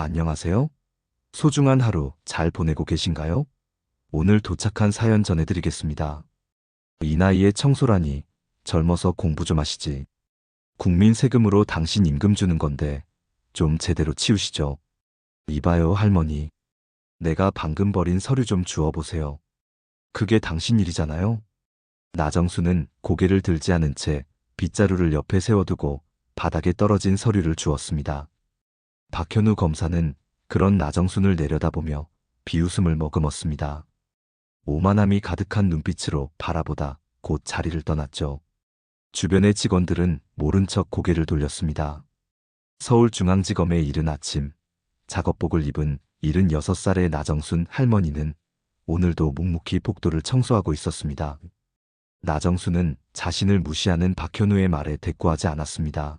안녕하세요. 소중한 하루 잘 보내고 계신가요? 오늘 도착한 사연 전해드리겠습니다. 이 나이에 청소라니, 젊어서 공부 좀 하시지. 국민 세금으로 당신 임금 주는 건데 좀 제대로 치우시죠. 이봐요, 할머니. 내가 방금 버린 서류 좀 주워보세요. 그게 당신 일이잖아요. 나정수는 고개를 들지 않은 채 빗자루를 옆에 세워두고 바닥에 떨어진 서류를 주웠습니다. 박현우 검사는 그런 나정순을 내려다보며 비웃음을 머금었습니다. 오만함이 가득한 눈빛으로 바라보다 곧 자리를 떠났죠. 주변의 직원들은 모른 척 고개를 돌렸습니다. 서울중앙지검의 이른 아침, 작업복을 입은 76살의 나정순 할머니는 오늘도 묵묵히 복도를 청소하고 있었습니다. 나정순은 자신을 무시하는 박현우의 말에 대꾸하지 않았습니다.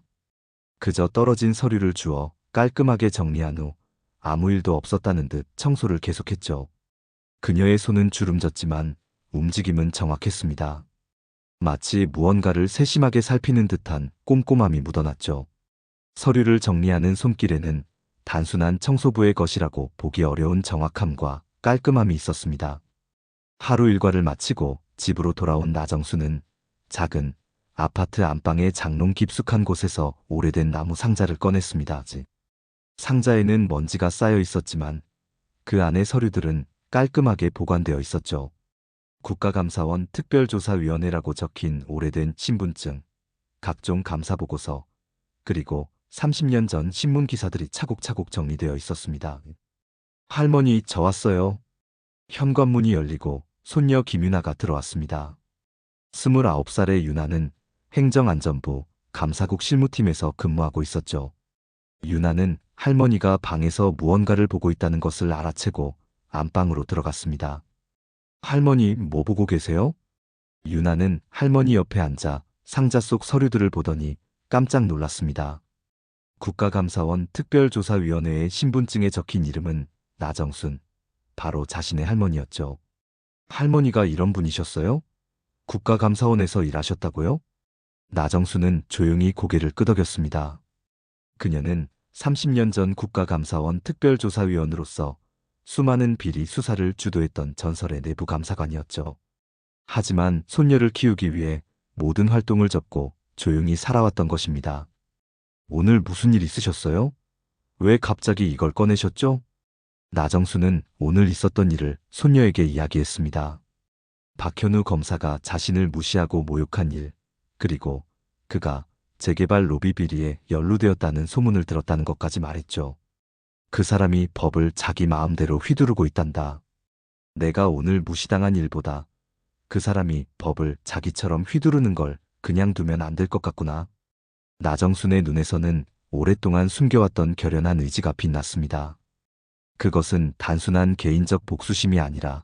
그저 떨어진 서류를 주워 깔끔하게 정리한 후 아무 일도 없었다는 듯 청소를 계속했죠. 그녀의 손은 주름졌지만 움직임은 정확했습니다. 마치 무언가를 세심하게 살피는 듯한 꼼꼼함이 묻어났죠. 서류를 정리하는 손길에는 단순한 청소부의 것이라고 보기 어려운 정확함과 깔끔함이 있었습니다. 하루 일과를 마치고 집으로 돌아온 나정수는 작은 아파트 안방의 장롱 깊숙한 곳에서 오래된 나무 상자를 꺼냈습니다. 상자에는 먼지가 쌓여 있었지만 그 안의 서류들은 깔끔하게 보관되어 있었죠. 국가감사원 특별조사위원회라고 적힌 오래된 신분증, 각종 감사보고서, 그리고 30년 전 신문 기사들이 차곡차곡 정리되어 있었습니다. 할머니, 저 왔어요. 현관문이 열리고 손녀 김유나가 들어왔습니다. 29살의 유나는 행정안전부 감사국 실무팀에서 근무하고 있었죠. 유나는 할머니가 방에서 무언가를 보고 있다는 것을 알아채고 안방으로 들어갔습니다. 할머니, 뭐 보고 계세요? 유나는 할머니 옆에 앉아 상자 속 서류들을 보더니 깜짝 놀랐습니다. 국가감사원 특별조사위원회의 신분증에 적힌 이름은 나정순, 바로 자신의 할머니였죠. 할머니가 이런 분이셨어요? 국가감사원에서 일하셨다고요? 나정순은 조용히 고개를 끄덕였습니다. 그녀는 30년 전 국가감사원 특별조사위원으로서 수많은 비리 수사를 주도했던 전설의 내부 감사관이었죠. 하지만 손녀를 키우기 위해 모든 활동을 접고 조용히 살아왔던 것입니다. 오늘 무슨 일 있으셨어요? 왜 갑자기 이걸 꺼내셨죠? 나정수는 오늘 있었던 일을 손녀에게 이야기했습니다. 박현우 검사가 자신을 무시하고 모욕한 일, 그리고 그가 재개발 로비 비리에 연루되었다는 소문을 들었다는 것까지 말했죠. 그 사람이 법을 자기 마음대로 휘두르고 있단다. 내가 오늘 무시당한 일보다 그 사람이 법을 자기처럼 휘두르는 걸 그냥 두면 안 될 것 같구나. 나정순의 눈에서는 오랫동안 숨겨왔던 결연한 의지가 빛났습니다. 그것은 단순한 개인적 복수심이 아니라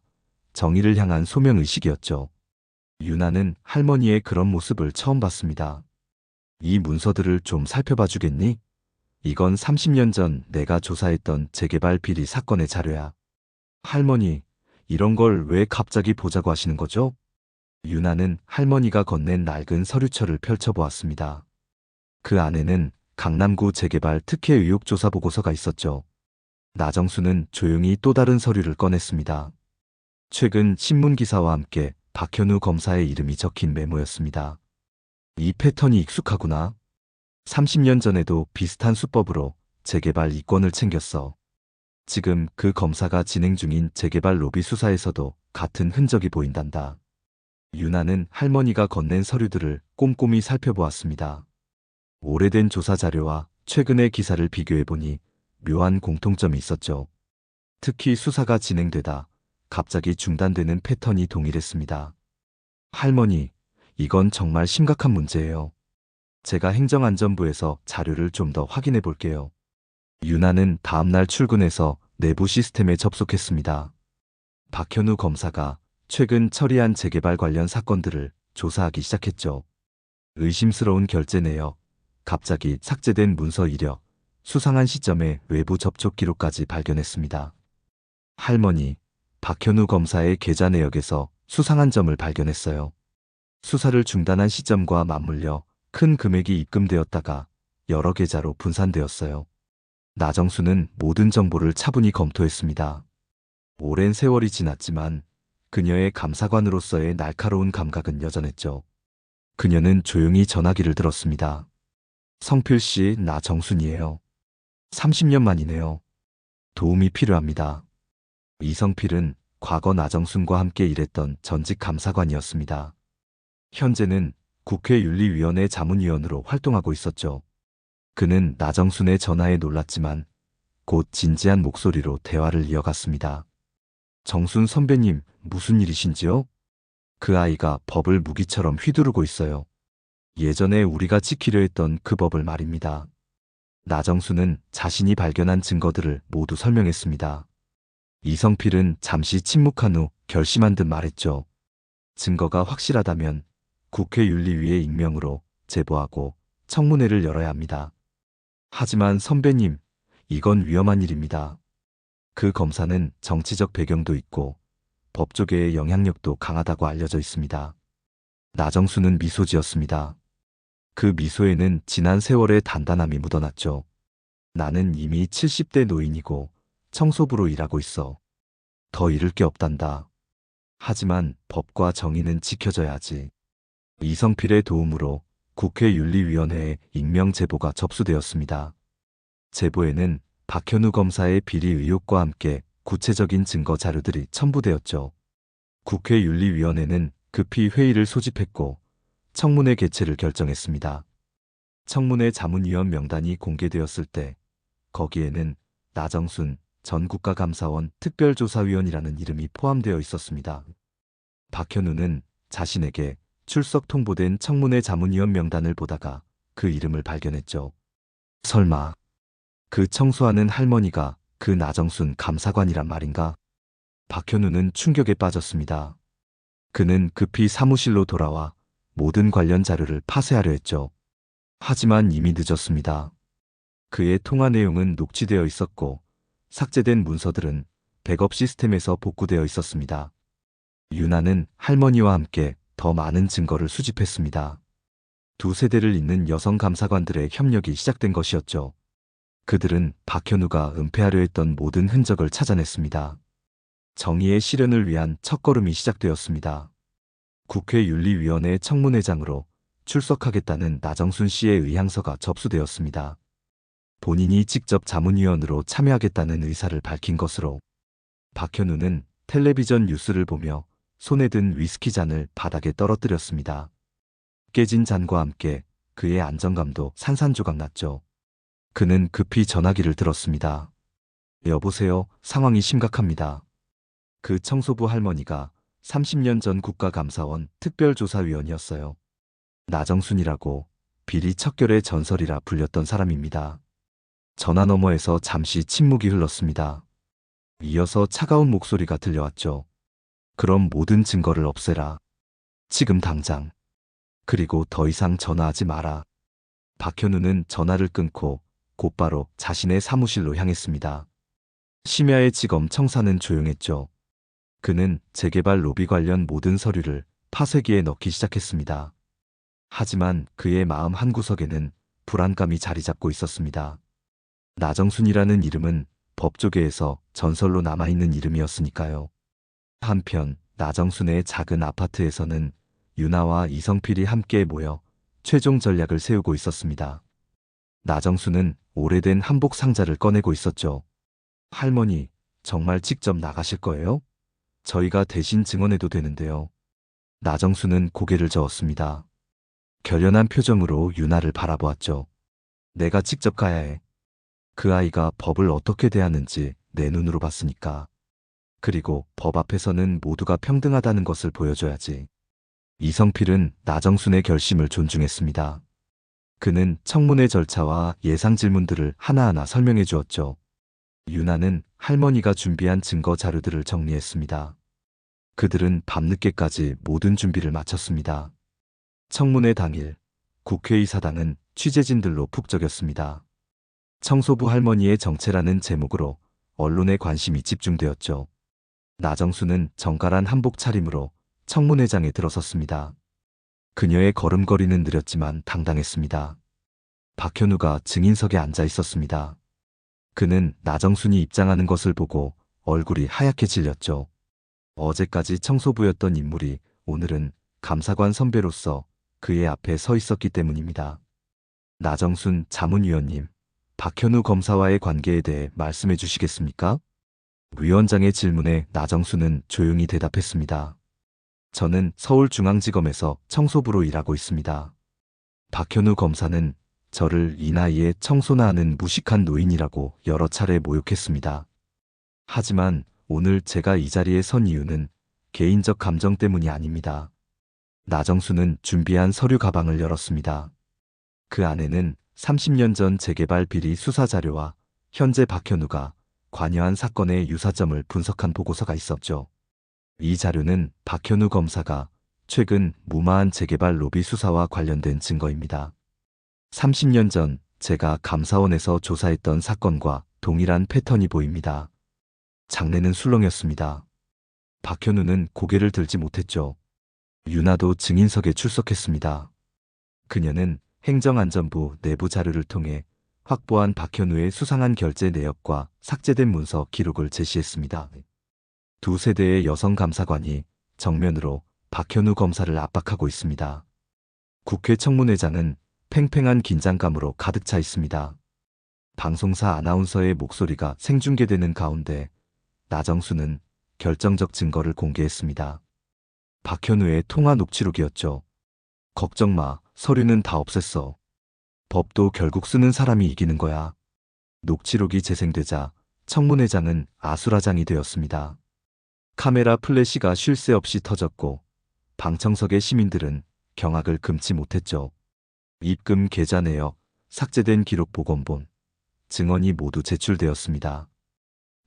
정의를 향한 소명의식이었죠. 유나는 할머니의 그런 모습을 처음 봤습니다. 이 문서들을 좀 살펴봐 주겠니? 이건 30년 전 내가 조사했던 재개발 비리 사건의 자료야. 할머니, 이런 걸 왜 갑자기 보자고 하시는 거죠? 유나는 할머니가 건넨 낡은 서류철을 펼쳐보았습니다. 그 안에는 강남구 재개발 특혜 의혹 조사 보고서가 있었죠. 나정수는 조용히 또 다른 서류를 꺼냈습니다. 최근 신문기사와 함께 박현우 검사의 이름이 적힌 메모였습니다. 이 패턴이 익숙하구나. 30년 전에도 비슷한 수법으로 재개발 이권을 챙겼어. 지금 그 검사가 진행 중인 재개발 로비 수사에서도 같은 흔적이 보인단다. 유나는 할머니가 건넨 서류들을 꼼꼼히 살펴보았습니다. 오래된 조사 자료와 최근의 기사를 비교해보니 묘한 공통점이 있었죠. 특히 수사가 진행되다 갑자기 중단되는 패턴이 동일했습니다. 할머니, 이건 정말 심각한 문제예요. 제가 행정안전부에서 자료를 좀 더 확인해 볼게요. 유나는 다음날 출근해서 내부 시스템에 접속했습니다. 박현우 검사가 최근 처리한 재개발 관련 사건들을 조사하기 시작했죠. 의심스러운 결제 내역, 갑자기 삭제된 문서 이력, 수상한 시점의 외부 접촉 기록까지 발견했습니다. 할머니, 박현우 검사의 계좌 내역에서 수상한 점을 발견했어요. 수사를 중단한 시점과 맞물려 큰 금액이 입금되었다가 여러 계좌로 분산되었어요. 나정수는 모든 정보를 차분히 검토했습니다. 오랜 세월이 지났지만 그녀의 감사관으로서의 날카로운 감각은 여전했죠. 그녀는 조용히 전화기를 들었습니다. 성필 씨, 나 정순이에요. 30년 만이네요. 도움이 필요합니다. 이성필은 과거 나정순과 함께 일했던 전직 감사관이었습니다. 현재는 국회윤리위원회 자문위원으로 활동하고 있었죠. 그는 나정순의 전화에 놀랐지만 곧 진지한 목소리로 대화를 이어갔습니다. 정순 선배님, 무슨 일이신지요? 그 아이가 법을 무기처럼 휘두르고 있어요. 예전에 우리가 지키려 했던 그 법을 말입니다. 나정순은 자신이 발견한 증거들을 모두 설명했습니다. 이성필은 잠시 침묵한 후 결심한 듯 말했죠. 증거가 확실하다면 국회윤리위의 익명으로 제보하고 청문회를 열어야 합니다. 하지만 선배님, 이건 위험한 일입니다. 그 검사는 정치적 배경도 있고 법조계의 영향력도 강하다고 알려져 있습니다. 나정수는 미소 지었습니다. 그 미소에는 지난 세월의 단단함이 묻어났죠. 나는 이미 70대 노인이고 청소부로 일하고 있어. 더 잃을 게 없단다. 하지만 법과 정의는 지켜져야 하지. 이성필의 도움으로 국회윤리위원회에 익명 제보가 접수되었습니다. 제보에는 박현우 검사의 비리 의혹과 함께 구체적인 증거 자료들이 첨부되었죠. 국회윤리위원회는 급히 회의를 소집했고 청문회 개최를 결정했습니다. 청문회 자문위원 명단이 공개되었을 때 거기에는 나정순 전 국가감사원 특별조사위원이라는 이름이 포함되어 있었습니다. 박현우는 자신에게 출석 통보된 청문회 자문위원 명단을 보다가 그 이름을 발견했죠. 설마 그 청소하는 할머니가 그 나정순 감사관이란 말인가? 박현우는 충격에 빠졌습니다. 그는 급히 사무실로 돌아와 모든 관련 자료를 파쇄하려 했죠. 하지만 이미 늦었습니다. 그의 통화 내용은 녹취되어 있었고 삭제된 문서들은 백업 시스템에서 복구되어 있었습니다. 유나는 할머니와 함께 더 많은 증거를 수집했습니다. 두 세대를 잇는 여성 감사관들의 협력이 시작된 것이었죠. 그들은 박현우가 은폐하려 했던 모든 흔적을 찾아냈습니다. 정의의 실현을 위한 첫걸음이 시작되었습니다. 국회윤리위원회 청문회장으로 출석하겠다는 나정순 씨의 의향서가 접수되었습니다. 본인이 직접 자문위원으로 참여하겠다는 의사를 밝힌 것으로 박현우는 텔레비전 뉴스를 보며 손에 든 위스키 잔을 바닥에 떨어뜨렸습니다. 깨진 잔과 함께 그의 안정감도 산산조각 났죠. 그는 급히 전화기를 들었습니다. 여보세요, 상황이 심각합니다. 그 청소부 할머니가 30년 전 국가감사원 특별조사위원이었어요. 나정순이라고 비리 척결의 전설이라 불렸던 사람입니다. 전화 너머에서 잠시 침묵이 흘렀습니다. 이어서 차가운 목소리가 들려왔죠. 그럼 모든 증거를 없애라. 지금 당장. 그리고 더 이상 전화하지 마라. 박현우는 전화를 끊고 곧바로 자신의 사무실로 향했습니다. 심야의 지검 청사는 조용했죠. 그는 재개발 로비 관련 모든 서류를 파쇄기에 넣기 시작했습니다. 하지만 그의 마음 한구석에는 불안감이 자리 잡고 있었습니다. 나정순이라는 이름은 법조계에서 전설로 남아있는 이름이었으니까요. 한편 나정순의 작은 아파트에서는 유나와 이성필이 함께 모여 최종 전략을 세우고 있었습니다. 나정순은 오래된 한복 상자를 꺼내고 있었죠. 할머니, 정말 직접 나가실 거예요? 저희가 대신 증언해도 되는데요. 나정순은 고개를 저었습니다. 결연한 표정으로 유나를 바라보았죠. 내가 직접 가야 해. 그 아이가 법을 어떻게 대하는지 내 눈으로 봤으니까. 그리고 법 앞에서는 모두가 평등하다는 것을 보여줘야지. 이성필은 나정순의 결심을 존중했습니다. 그는 청문회 절차와 예상 질문들을 하나하나 설명해 주었죠. 유나는 할머니가 준비한 증거 자료들을 정리했습니다. 그들은 밤늦게까지 모든 준비를 마쳤습니다. 청문회 당일 국회의사당은 취재진들로 푹 적였습니다. 청소부 할머니의 정체라는 제목으로 언론의 관심이 집중되었죠. 나정수는 정갈한 한복 차림으로 청문회장에 들어섰습니다. 그녀의 걸음걸이는 느렸지만 당당했습니다. 박현우가 증인석에 앉아 있었습니다. 그는 나정순이 입장하는 것을 보고 얼굴이 하얗게 질렸죠. 어제까지 청소부였던 인물이 오늘은 감사관 선배로서 그의 앞에 서 있었기 때문입니다. 나정순 자문위원님, 박현우 검사와의 관계에 대해 말씀해 주시겠습니까? 위원장의 질문에 나정순은 조용히 대답했습니다. 저는 서울중앙지검에서 청소부로 일하고 있습니다. 박현우 검사는 저를 이 나이에 청소나 하는 무식한 노인이라고 여러 차례 모욕했습니다. 하지만 오늘 제가 이 자리에 선 이유는 개인적 감정 때문이 아닙니다. 나정수는 준비한 서류 가방을 열었습니다. 그 안에는 30년 전 재개발 비리 수사 자료와 현재 박현우가 관여한 사건의 유사점을 분석한 보고서가 있었죠. 이 자료는 박현우 검사가 최근 무마한 재개발 로비 수사와 관련된 증거입니다. 30년 전 제가 감사원에서 조사했던 사건과 동일한 패턴이 보입니다. 장례는 술렁였습니다. 박현우는 고개를 들지 못했죠. 윤아도 증인석에 출석했습니다. 그녀는 행정안전부 내부 자료를 통해 확보한 박현우의 수상한 결제 내역과 삭제된 문서 기록을 제시했습니다. 두 세대의 여성 감사관이 정면으로 박현우 검사를 압박하고 있습니다. 국회 청문회장은 팽팽한 긴장감으로 가득 차 있습니다. 방송사 아나운서의 목소리가 생중계되는 가운데 나정수는 결정적 증거를 공개했습니다. 박현우의 통화 녹취록이었죠. 걱정 마, 서류는 다 없앴어. 법도 결국 쓰는 사람이 이기는 거야. 녹취록이 재생되자 청문회장은 아수라장이 되었습니다. 카메라 플래시가 쉴 새 없이 터졌고 방청석의 시민들은 경악을 금치 못했죠. 입금 계좌 내역, 삭제된 기록 복원본, 증언이 모두 제출되었습니다.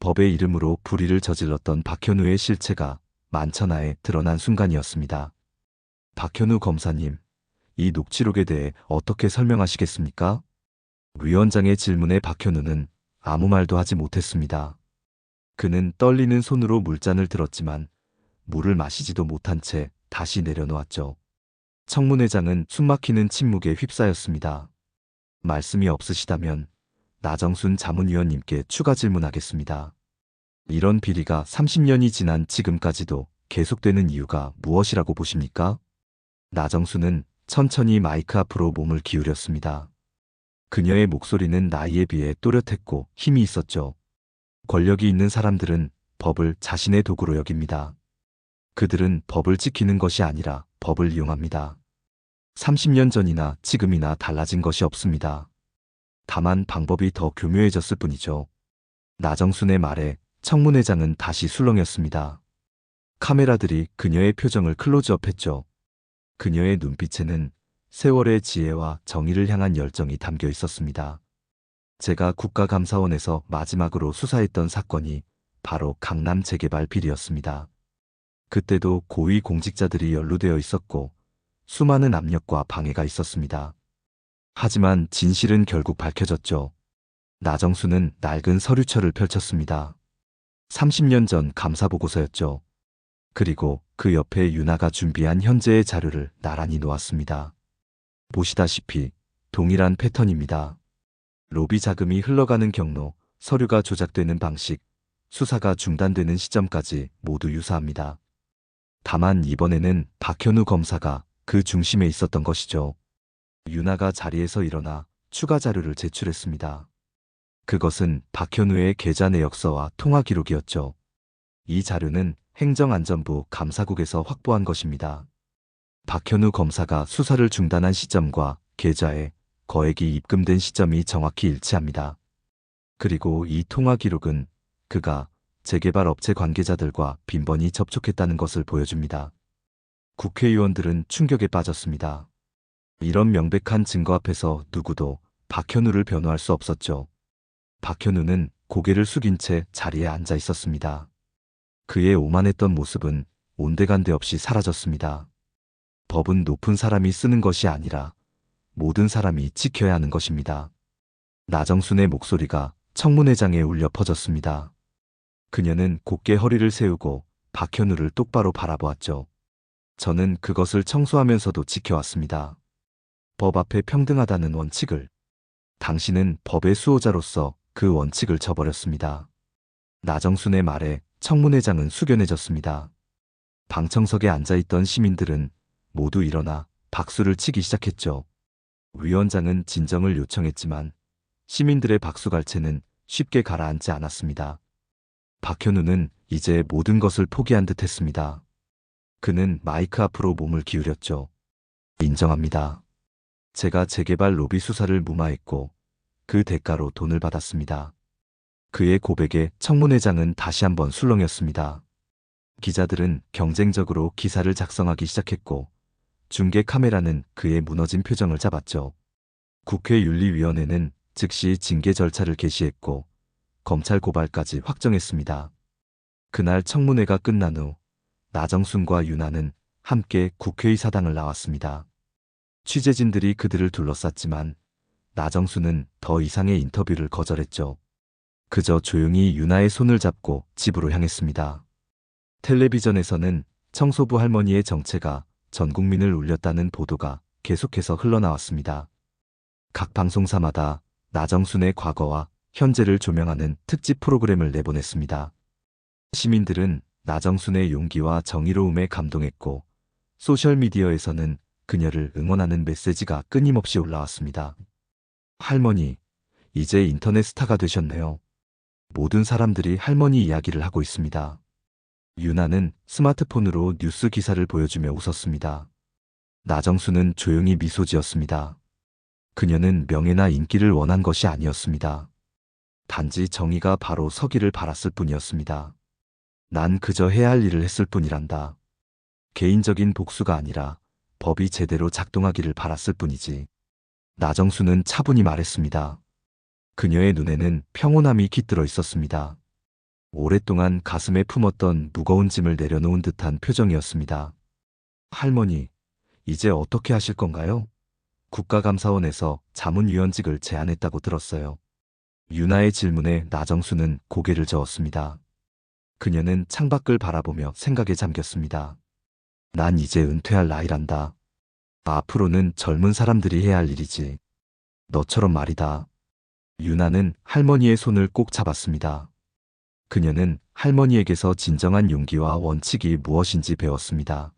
법의 이름으로 불의를 저질렀던 박현우의 실체가 만천하에 드러난 순간이었습니다. 박현우 검사님, 이 녹취록에 대해 어떻게 설명하시겠습니까? 위원장의 질문에 박현우는 아무 말도 하지 못했습니다. 그는 떨리는 손으로 물잔을 들었지만 물을 마시지도 못한 채 다시 내려놓았죠. 청문회장은 숨막히는 침묵에 휩싸였습니다. 말씀이 없으시다면 나정순 자문위원님께 추가 질문하겠습니다. 이런 비리가 30년이 지난 지금까지도 계속되는 이유가 무엇이라고 보십니까? 나정순은 천천히 마이크 앞으로 몸을 기울였습니다. 그녀의 목소리는 나이에 비해 또렷했고 힘이 있었죠. 권력이 있는 사람들은 법을 자신의 도구로 여깁니다. 그들은 법을 지키는 것이 아니라 법을 이용합니다. 30년 전이나 지금이나 달라진 것이 없습니다. 다만 방법이 더 교묘해졌을 뿐이죠. 나정순의 말에 청문회장은 다시 술렁였습니다. 카메라들이 그녀의 표정을 클로즈업했죠. 그녀의 눈빛에는 세월의 지혜와 정의를 향한 열정이 담겨 있었습니다. 제가 국가감사원에서 마지막으로 수사했던 사건이 바로 강남 재개발 비리였습니다. 그때도 고위 공직자들이 연루되어 있었고 수많은 압력과 방해가 있었습니다. 하지만 진실은 결국 밝혀졌죠. 나정수는 낡은 서류철을 펼쳤습니다. 30년 전 감사보고서였죠. 그리고 그 옆에 윤아가 준비한 현재의 자료를 나란히 놓았습니다. 보시다시피 동일한 패턴입니다. 로비 자금이 흘러가는 경로, 서류가 조작되는 방식, 수사가 중단되는 시점까지 모두 유사합니다. 다만 이번에는 박현우 검사가 그 중심에 있었던 것이죠. 윤아가 자리에서 일어나 추가 자료를 제출했습니다. 그것은 박현우의 계좌 내역서와 통화 기록이었죠. 이 자료는 행정안전부 감사국에서 확보한 것입니다. 박현우 검사가 수사를 중단한 시점과 계좌에 거액이 입금된 시점이 정확히 일치합니다. 그리고 이 통화 기록은 그가 재개발 업체 관계자들과 빈번히 접촉했다는 것을 보여줍니다. 국회의원들은 충격에 빠졌습니다. 이런 명백한 증거 앞에서 누구도 박현우를 변호할 수 없었죠. 박현우는 고개를 숙인 채 자리에 앉아 있었습니다. 그의 오만했던 모습은 온데간데 없이 사라졌습니다. 법은 높은 사람이 쓰는 것이 아니라 모든 사람이 지켜야 하는 것입니다. 나정순의 목소리가 청문회장에 울려 퍼졌습니다. 그녀는 곧게 허리를 세우고 박현우를 똑바로 바라보았죠. 저는 그것을 청소하면서도 지켜왔습니다. 법 앞에 평등하다는 원칙을. 당신은 법의 수호자로서 그 원칙을 저버렸습니다. 나정순의 말에 청문회장은 숙연해졌습니다. 방청석에 앉아있던 시민들은 모두 일어나 박수를 치기 시작했죠. 위원장은 진정을 요청했지만 시민들의 박수갈채는 쉽게 가라앉지 않았습니다. 박현우는 이제 모든 것을 포기한 듯 했습니다. 그는 마이크 앞으로 몸을 기울였죠. 인정합니다. 제가 재개발 로비 수사를 무마했고 그 대가로 돈을 받았습니다. 그의 고백에 청문회장은 다시 한번 술렁였습니다. 기자들은 경쟁적으로 기사를 작성하기 시작했고 중계 카메라는 그의 무너진 표정을 잡았죠. 국회윤리위원회는 즉시 징계 절차를 개시했고 검찰 고발까지 확정했습니다. 그날 청문회가 끝난 후 나정순과 윤아는 함께 국회의사당을 나왔습니다. 취재진들이 그들을 둘러쌌지만 나정순은 더 이상의 인터뷰를 거절했죠. 그저 조용히 윤아의 손을 잡고 집으로 향했습니다. 텔레비전에서는 청소부 할머니의 정체가 전 국민을 울렸다는 보도가 계속해서 흘러나왔습니다. 각 방송사마다 나정순의 과거와 현재를 조명하는 특집 프로그램을 내보냈습니다. 시민들은 나정순의 용기와 정의로움에 감동했고 소셜미디어에서는 그녀를 응원하는 메시지가 끊임없이 올라왔습니다. 할머니, 이제 인터넷 스타가 되셨네요. 모든 사람들이 할머니 이야기를 하고 있습니다. 윤아는 스마트폰으로 뉴스 기사를 보여주며 웃었습니다. 나정순은 조용히 미소 지었습니다. 그녀는 명예나 인기를 원한 것이 아니었습니다. 단지 정의가 바로 서기를 바랐을 뿐이었습니다. 난 그저 해야 할 일을 했을 뿐이란다. 개인적인 복수가 아니라 법이 제대로 작동하기를 바랐을 뿐이지. 나정순은 차분히 말했습니다. 그녀의 눈에는 평온함이 깃들어 있었습니다. 오랫동안 가슴에 품었던 무거운 짐을 내려놓은 듯한 표정이었습니다. 할머니, 이제 어떻게 하실 건가요? 국가감사원에서 자문위원직을 제안했다고 들었어요. 윤아의 질문에 나정순은 고개를 저었습니다. 그녀는 창밖을 바라보며 생각에 잠겼습니다. 난 이제 은퇴할 나이란다. 앞으로는 젊은 사람들이 해야 할 일이지. 너처럼 말이다. 윤아는 할머니의 손을 꼭 잡았습니다. 그녀는 할머니에게서 진정한 용기와 원칙이 무엇인지 배웠습니다.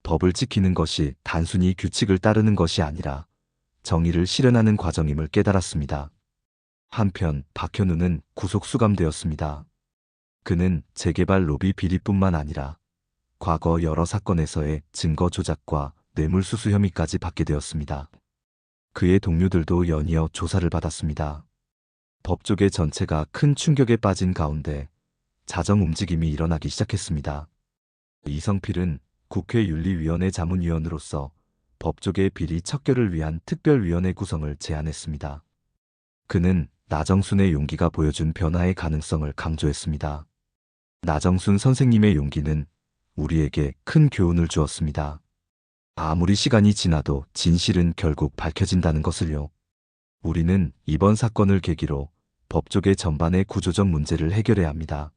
법을 지키는 것이 단순히 규칙을 따르는 것이 아니라 정의를 실현하는 과정임을 깨달았습니다. 한편 박현우는 구속 수감되었습니다. 그는 재개발 로비 비리뿐만 아니라 과거 여러 사건에서의 증거 조작과 뇌물수수 혐의까지 받게 되었습니다. 그의 동료들도 연이어 조사를 받았습니다. 법조계 전체가 큰 충격에 빠진 가운데 자정 움직임이 일어나기 시작했습니다. 이성필은 국회윤리위원회 자문위원으로서 법조계 비리 척결을 위한 특별위원회 구성을 제안했습니다. 그는 나정순의 용기가 보여준 변화의 가능성을 강조했습니다. 나정순 선생님의 용기는 우리에게 큰 교훈을 주었습니다. 아무리 시간이 지나도 진실은 결국 밝혀진다는 것을요. 우리는 이번 사건을 계기로 법조계 전반의 구조적 문제를 해결해야 합니다.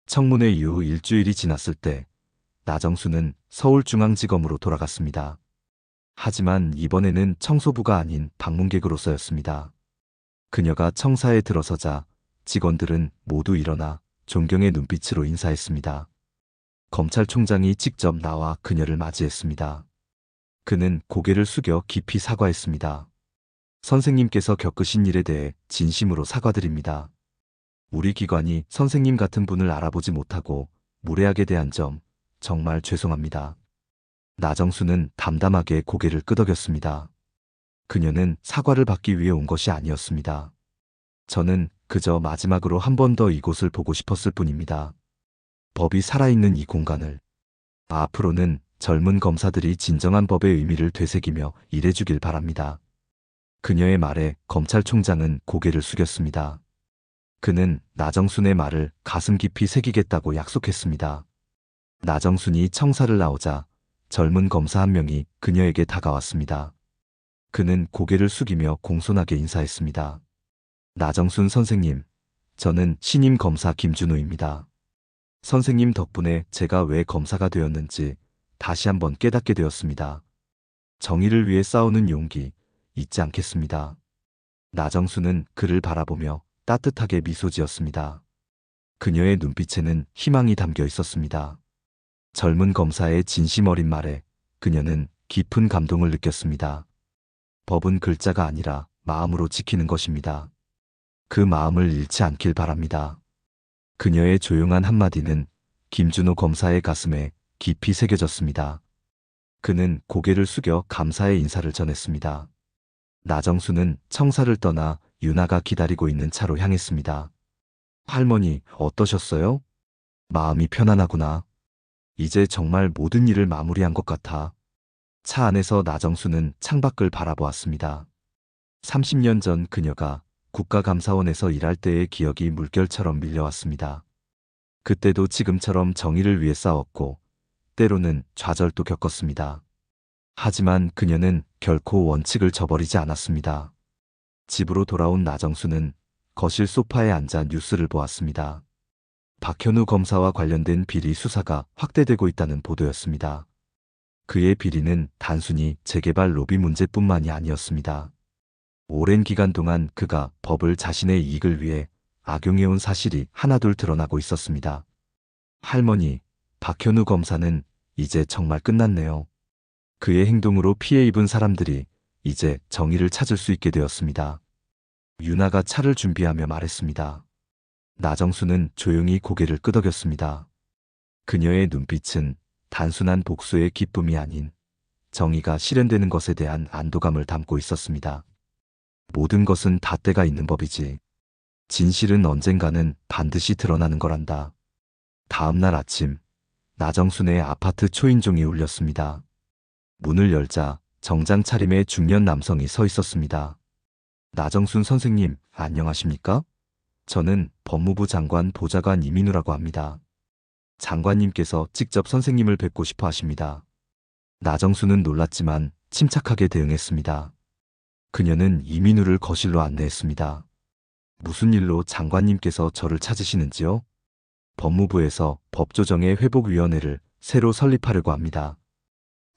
청문회 이후 일주일이 지났을 때 나정순은 서울중앙지검으로 돌아갔습니다. 하지만 이번에는 청소부가 아닌 방문객으로서였습니다. 그녀가 청사에 들어서자 직원들은 모두 일어나 존경의 눈빛으로 인사했습니다. 검찰총장이 직접 나와 그녀를 맞이했습니다. 그는 고개를 숙여 깊이 사과했습니다. 선생님께서 겪으신 일에 대해 진심으로 사과드립니다. 우리 기관이 선생님 같은 분을 알아보지 못하고 무례하게 대한 점 정말 죄송합니다. 나정순은 담담하게 고개를 끄덕였습니다. 그녀는 사과를 받기 위해 온 것이 아니었습니다. 저는 그저 마지막으로 한 번 더 이곳을 보고 싶었을 뿐입니다. 법이 살아있는 이 공간을. 앞으로는 젊은 검사들이 진정한 법의 의미를 되새기며 일해주길 바랍니다. 그녀의 말에 검찰총장은 고개를 숙였습니다. 그는 나정순의 말을 가슴 깊이 새기겠다고 약속했습니다. 나정순이 청사를 나오자 젊은 검사 한 명이 그녀에게 다가왔습니다. 그는 고개를 숙이며 공손하게 인사했습니다. 나정순 선생님, 저는 신임 검사 김준호입니다. 선생님 덕분에 제가 왜 검사가 되었는지 다시 한번 깨닫게 되었습니다. 정의를 위해 싸우는 용기 잊지 않겠습니다. 나정순은 그를 바라보며 따뜻하게 미소 지었습니다. 그녀의 눈빛에는 희망이 담겨 있었습니다. 젊은 검사의 진심 어린 말에 그녀는 깊은 감동을 느꼈습니다. 법은 글자가 아니라 마음으로 지키는 것입니다. 그 마음을 잃지 않길 바랍니다. 그녀의 조용한 한마디는 김준호 검사의 가슴에 깊이 새겨졌습니다. 그는 고개를 숙여 감사의 인사를 전했습니다. 나정수는 청사를 떠나 유나가 기다리고 있는 차로 향했습니다. 할머니, 어떠셨어요? 마음이 편안하구나. 이제 정말 모든 일을 마무리한 것 같아. 차 안에서 나정수는 창밖을 바라보았습니다. 30년 전 그녀가 국가감사원에서 일할 때의 기억이 물결처럼 밀려왔습니다. 그때도 지금처럼 정의를 위해 싸웠고 때로는 좌절도 겪었습니다. 하지만 그녀는 결코 원칙을 저버리지 않았습니다. 집으로 돌아온 나정수는 거실 소파에 앉아 뉴스를 보았습니다. 박현우 검사와 관련된 비리 수사가 확대되고 있다는 보도였습니다. 그의 비리는 단순히 재개발 로비 문제뿐만이 아니었습니다. 오랜 기간 동안 그가 법을 자신의 이익을 위해 악용해온 사실이 하나둘 드러나고 있었습니다. 할머니, 박현우 검사는 이제 정말 끝났네요. 그의 행동으로 피해 입은 사람들이 이제 정의를 찾을 수 있게 되었습니다. 유나가 차를 준비하며 말했습니다. 나정수는 조용히 고개를 끄덕였습니다. 그녀의 눈빛은 단순한 복수의 기쁨이 아닌 정의가 실현되는 것에 대한 안도감을 담고 있었습니다. 모든 것은 다 때가 있는 법이지. 진실은 언젠가는 반드시 드러나는 거란다. 다음 날 아침, 나정순의 아파트 초인종이 울렸습니다. 문을 열자 정장 차림의 중년 남성이 서 있었습니다. 나정순 선생님, 안녕하십니까? 저는 법무부 장관 보좌관 이민우라고 합니다. 장관님께서 직접 선생님을 뵙고 싶어 하십니다. 나정순은 놀랐지만 침착하게 대응했습니다. 그녀는 이민우를 거실로 안내했습니다. 무슨 일로 장관님께서 저를 찾으시는지요? 법무부에서 법조정의 회복위원회를 새로 설립하려고 합니다.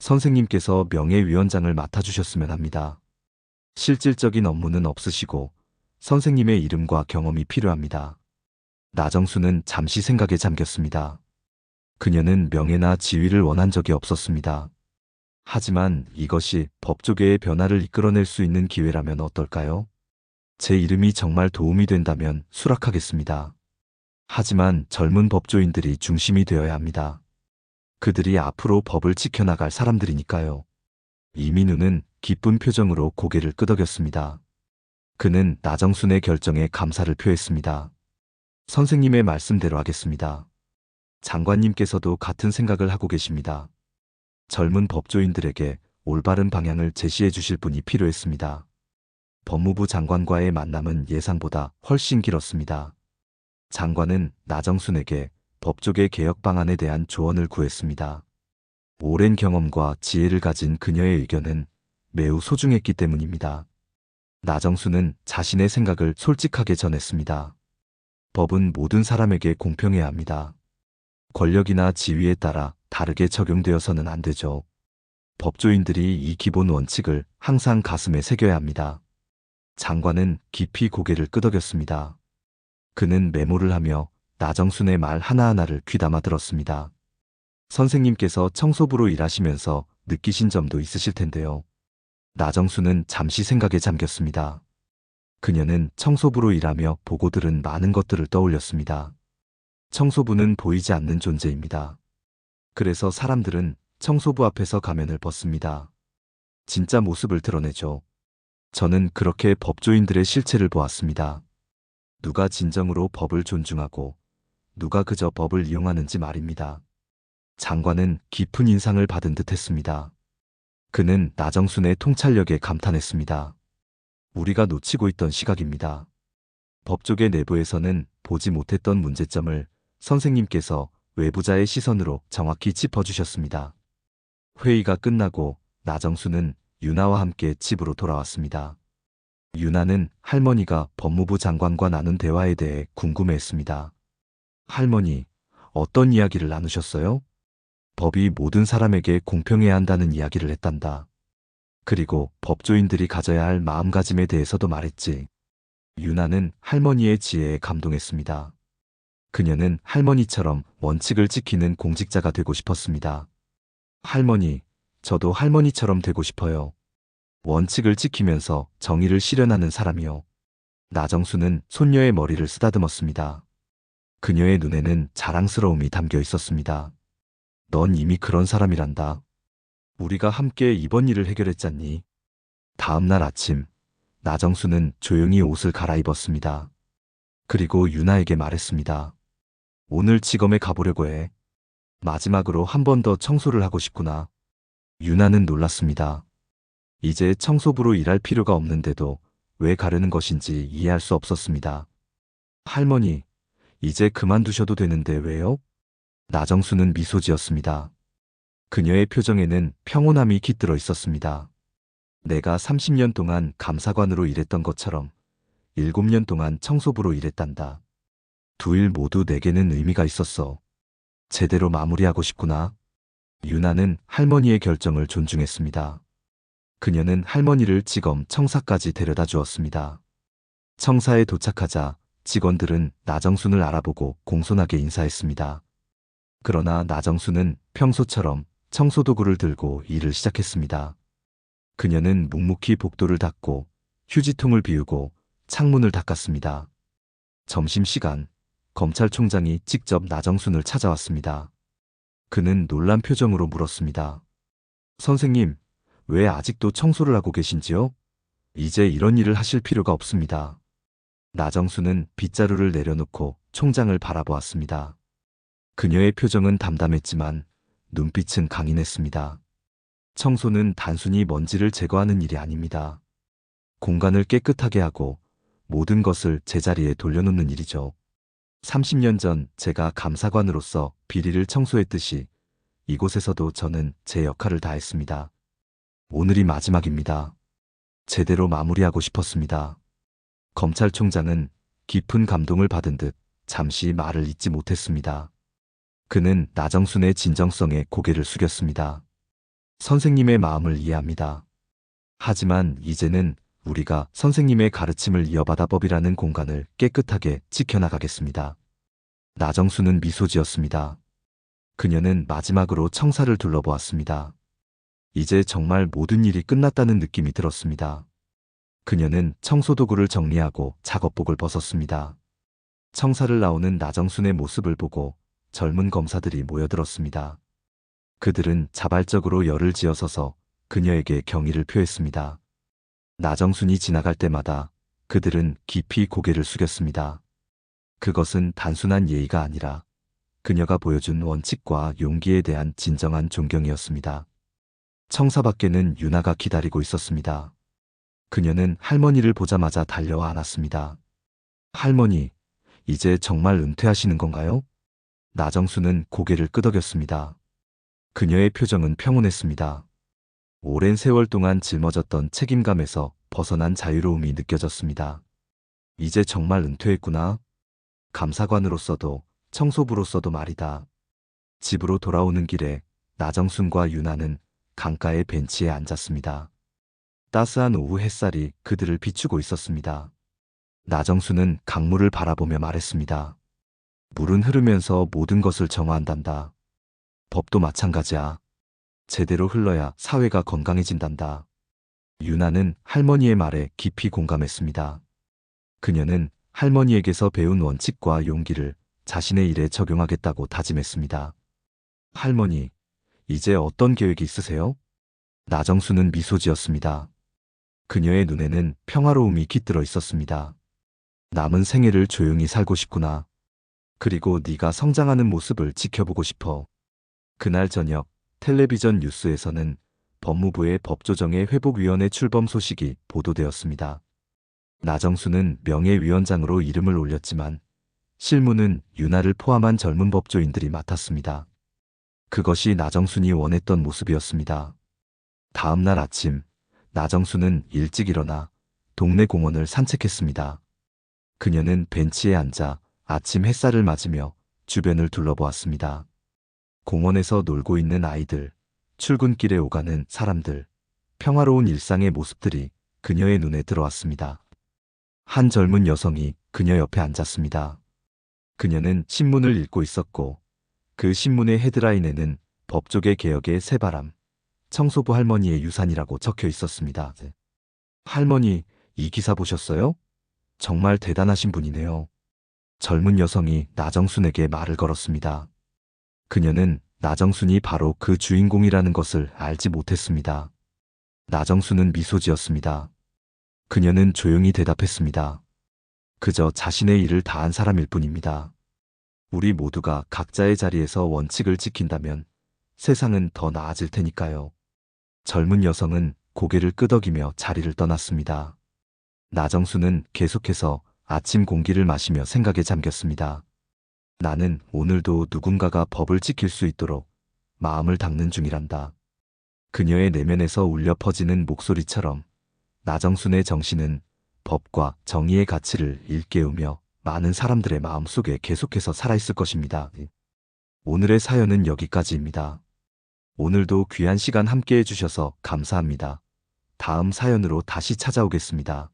선생님께서 명예위원장을 맡아주셨으면 합니다. 실질적인 업무는 없으시고 선생님의 이름과 경험이 필요합니다. 나정수는 잠시 생각에 잠겼습니다. 그녀는 명예나 지위를 원한 적이 없었습니다. 하지만 이것이 법조계의 변화를 이끌어낼 수 있는 기회라면 어떨까요? 제 이름이 정말 도움이 된다면 수락하겠습니다. 하지만 젊은 법조인들이 중심이 되어야 합니다. 그들이 앞으로 법을 지켜나갈 사람들이니까요. 이민우는 기쁜 표정으로 고개를 끄덕였습니다. 그는 나정순의 결정에 감사를 표했습니다. 선생님의 말씀대로 하겠습니다. 장관님께서도 같은 생각을 하고 계십니다. 젊은 법조인들에게 올바른 방향을 제시해 주실 분이 필요했습니다. 법무부 장관과의 만남은 예상보다 훨씬 길었습니다. 장관은 나정순에게 법조계 개혁 방안에 대한 조언을 구했습니다. 오랜 경험과 지혜를 가진 그녀의 의견은 매우 소중했기 때문입니다. 나정순은 자신의 생각을 솔직하게 전했습니다. 법은 모든 사람에게 공평해야 합니다. 권력이나 지위에 따라 다르게 적용되어서는 안 되죠. 법조인들이 이 기본 원칙을 항상 가슴에 새겨야 합니다. 장관은 깊이 고개를 끄덕였습니다. 그는 메모를 하며 나정순의 말 하나하나를 귀담아 들었습니다. 선생님께서 청소부로 일하시면서 느끼신 점도 있으실 텐데요. 나정순은 잠시 생각에 잠겼습니다. 그녀는 청소부로 일하며 보고 들은 많은 것들을 떠올렸습니다. 청소부는 보이지 않는 존재입니다. 그래서 사람들은 청소부 앞에서 가면을 벗습니다. 진짜 모습을 드러내죠. 저는 그렇게 법조인들의 실체를 보았습니다. 누가 진정으로 법을 존중하고 누가 그저 법을 이용하는지 말입니다. 장관은 깊은 인상을 받은 듯 했습니다. 그는 나정순의 통찰력에 감탄했습니다. 우리가 놓치고 있던 시각입니다. 법조계 내부에서는 보지 못했던 문제점을 선생님께서 외부자의 시선으로 정확히 짚어주셨습니다. 회의가 끝나고 나정순은 유나와 함께 집으로 돌아왔습니다. 유나는 할머니가 법무부 장관과 나눈 대화에 대해 궁금해했습니다. 할머니, 어떤 이야기를 나누셨어요? 법이 모든 사람에게 공평해야 한다는 이야기를 했단다. 그리고 법조인들이 가져야 할 마음가짐에 대해서도 말했지. 유나는 할머니의 지혜에 감동했습니다. 그녀는 할머니처럼 원칙을 지키는 공직자가 되고 싶었습니다. 할머니, 저도 할머니처럼 되고 싶어요. 원칙을 지키면서 정의를 실현하는 사람이요. 나정수는 손녀의 머리를 쓰다듬었습니다. 그녀의 눈에는 자랑스러움이 담겨 있었습니다. 넌 이미 그런 사람이란다. 우리가 함께 이번 일을 해결했잖니. 다음 날 아침, 나정수는 조용히 옷을 갈아입었습니다. 그리고 유나에게 말했습니다. 오늘 지검에 가보려고 해. 마지막으로 한 번 더 청소를 하고 싶구나. 유나는 놀랐습니다. 이제 청소부로 일할 필요가 없는데도 왜 가려는 것인지 이해할 수 없었습니다. 할머니, 이제 그만두셔도 되는데 왜요? 나정수는 미소 지었습니다. 그녀의 표정에는 평온함이 깃들어 있었습니다. 내가 30년 동안 감사관으로 일했던 것처럼 7년 동안 청소부로 일했단다. 두 일 모두 내게는 의미가 있었어. 제대로 마무리하고 싶구나. 유나는 할머니의 결정을 존중했습니다. 그녀는 할머니를 지검 청사까지 데려다 주었습니다. 청사에 도착하자 직원들은 나정순을 알아보고 공손하게 인사했습니다. 그러나 나정순은 평소처럼 청소도구를 들고 일을 시작했습니다. 그녀는 묵묵히 복도를 닦고 휴지통을 비우고 창문을 닦았습니다. 점심시간, 검찰총장이 직접 나정순을 찾아왔습니다. 그는 놀란 표정으로 물었습니다. 선생님, 왜 아직도 청소를 하고 계신지요? 이제 이런 일을 하실 필요가 없습니다. 나정순은 빗자루를 내려놓고 총장을 바라보았습니다. 그녀의 표정은 담담했지만 눈빛은 강인했습니다. 청소는 단순히 먼지를 제거하는 일이 아닙니다. 공간을 깨끗하게 하고 모든 것을 제자리에 돌려놓는 일이죠. 30년 전 제가 감사관으로서 비리를 청소했듯이 이곳에서도 저는 제 역할을 다했습니다. 오늘이 마지막입니다. 제대로 마무리하고 싶었습니다. 검찰총장은 깊은 감동을 받은 듯 잠시 말을 잇지 못했습니다. 그는 나정순의 진정성에 고개를 숙였습니다. 선생님의 마음을 이해합니다. 하지만 이제는 우리가 선생님의 가르침을 이어받아 법이라는 공간을 깨끗하게 지켜나가겠습니다. 나정순은 미소 지었습니다. 그녀는 마지막으로 청사를 둘러보았습니다. 이제 정말 모든 일이 끝났다는 느낌이 들었습니다. 그녀는 청소도구를 정리하고 작업복을 벗었습니다. 청사를 나오는 나정순의 모습을 보고 젊은 검사들이 모여들었습니다. 그들은 자발적으로 열을 지어서서 그녀에게 경의를 표했습니다. 나정순이 지나갈 때마다 그들은 깊이 고개를 숙였습니다. 그것은 단순한 예의가 아니라 그녀가 보여준 원칙과 용기에 대한 진정한 존경이었습니다. 청사 밖에는 유나가 기다리고 있었습니다. 그녀는 할머니를 보자마자 달려와 안았습니다. 할머니, 이제 정말 은퇴하시는 건가요? 나정수는 고개를 끄덕였습니다. 그녀의 표정은 평온했습니다. 오랜 세월 동안 짊어졌던 책임감에서 벗어난 자유로움이 느껴졌습니다. 이제 정말 은퇴했구나. 감사관으로서도 청소부로서도 말이다. 집으로 돌아오는 길에 나정순과 유나는 강가의 벤치에 앉았습니다. 따스한 오후 햇살이 그들을 비추고 있었습니다. 나정순은 강물을 바라보며 말했습니다. 물은 흐르면서 모든 것을 정화한단다. 법도 마찬가지야. 제대로 흘러야 사회가 건강해진단다. 유나는 할머니의 말에 깊이 공감했습니다. 그녀는 할머니에게서 배운 원칙과 용기를 자신의 일에 적용하겠다고 다짐했습니다. 할머니, 이제 어떤 계획이 있으세요? 나정수는 미소 지었습니다. 그녀의 눈에는 평화로움이 깃들어 있었습니다. 남은 생애를 조용히 살고 싶구나. 그리고 네가 성장하는 모습을 지켜보고 싶어. 그날 저녁 텔레비전 뉴스에서는 법무부의 법조정의 회복위원회 출범 소식이 보도되었습니다. 나정수는 명예위원장으로 이름을 올렸지만 실무는 유나를 포함한 젊은 법조인들이 맡았습니다. 그것이 나정순이 원했던 모습이었습니다. 다음 날 아침, 나정순은 일찍 일어나 동네 공원을 산책했습니다. 그녀는 벤치에 앉아 아침 햇살을 맞으며 주변을 둘러보았습니다. 공원에서 놀고 있는 아이들, 출근길에 오가는 사람들, 평화로운 일상의 모습들이 그녀의 눈에 들어왔습니다. 한 젊은 여성이 그녀 옆에 앉았습니다. 그녀는 신문을 읽고 있었고 그 신문의 헤드라인에는 법조계 개혁의 새바람, 청소부 할머니의 유산이라고 적혀 있었습니다. 할머니, 이 기사 보셨어요? 정말 대단하신 분이네요. 젊은 여성이 나정순에게 말을 걸었습니다. 그녀는 나정순이 바로 그 주인공이라는 것을 알지 못했습니다. 나정순은 미소 지었습니다. 그녀는 조용히 대답했습니다. 그저 자신의 일을 다한 사람일 뿐입니다. 우리 모두가 각자의 자리에서 원칙을 지킨다면 세상은 더 나아질 테니까요. 젊은 여성은 고개를 끄덕이며 자리를 떠났습니다. 나정수는 계속해서 아침 공기를 마시며 생각에 잠겼습니다. 나는 오늘도 누군가가 법을 지킬 수 있도록 마음을 닦는 중이란다. 그녀의 내면에서 울려 퍼지는 목소리처럼 나정순의 정신은 법과 정의의 가치를 일깨우며 많은 사람들의 마음속에 계속해서 살아있을 것입니다. 오늘의 사연은 여기까지입니다. 오늘도 귀한 시간 함께 해주셔서 감사합니다. 다음 사연으로 다시 찾아오겠습니다.